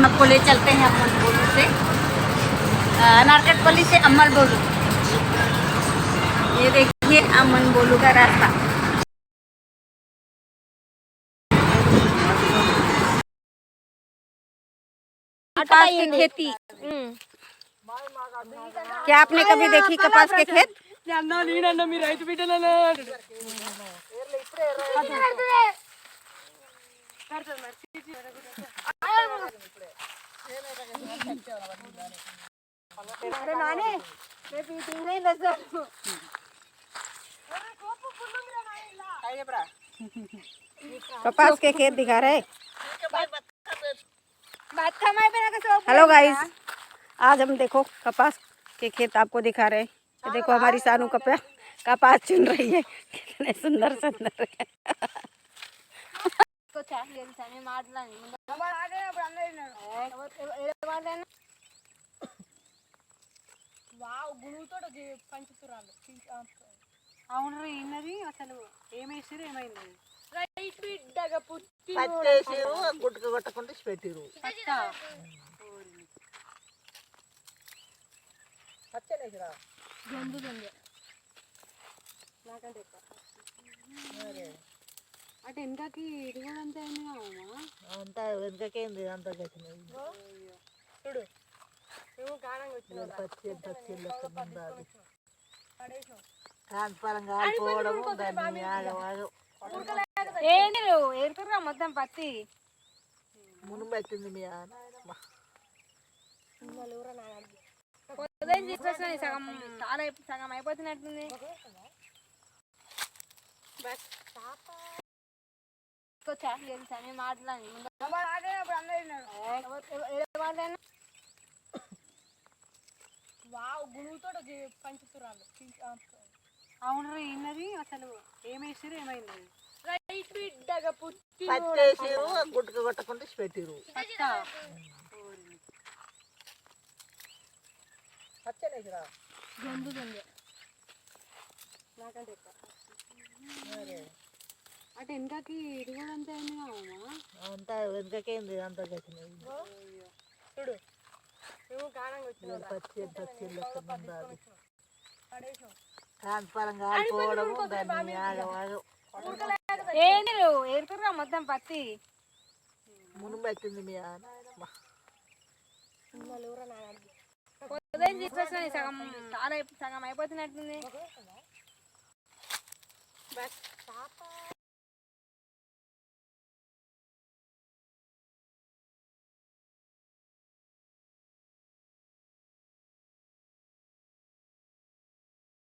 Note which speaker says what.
Speaker 1: हम आपको ले चलते हैं अम्मन बोलू से, नारकटपल्ली से अम्मन बोलू। ये देखिए अम्मन बोलू का रास्ता। कपास की खेती, क्या आपने कभी देखी कपास के खेत? कपास के खेत दिखा रहे। हेलो गाइस, आज हम देखो कपास के खेत आपको दिखा रहे हैं। ये देखो हमारी सानू कपास चुन रही है, कितने सुंदर सुंदर है। అవును ఇన్నది అసలు ఏమేసిరు ఏమైంది రైట్ బిడ్డగా పుట్టి పట్టేసిరు గుడ్క కొట్టకుండా పెట్టిరు పచ్చలేసిరా గందు గందు నాకంటే అటు వెనకకి ఇది కూడా అంత అయింది కావమ్మా అంతా వెనకకేంది అంతా కట్టినది చూడు మేము గానంగా వచ్చినాం పచ్చి పచ్చి లెక్క కాంతపరంగా ఆడిపోవడం దాన్ని ఆగవాగం ఏంటి నువ్వు ఏరుకురా మొత్తం పత్తి మునుము పెట్టింది మీ ఉదయం తీసుకొచ్చిన సగం చాలా సగం అయిపోతున్నట్టుంది సమయం మాట్లాడి వావ్ గుణుతో పంచుతురాలు అవును ఇన్నది అసలు ఏమేసిరు ఏమైంది రైట్ బిడ్డగా పుట్టి పట్టేసిరు గుడ్క కొట్టకుండా పెట్టిరు పచ్చలేసిరా గందు గందు నాకంటే అటు వెనకకి ఇది కూడా అంత అయింది కావమ్మా అంతా వెనకకేంది అంతా కట్టినది చూడు మేము గానంగా వచ్చినాం పచ్చి పచ్చి లెక్క కాంతపరంగా ఆడిపోవడం దాన్ని ఆగవాగం ఏంటి నువ్వు ఏరుకురా మొత్తం పత్తి మునుము పెట్టింది మీ ఉదయం తీసుకొచ్చిన సగం చాలా సగం అయిపోతున్నట్టుంది బస్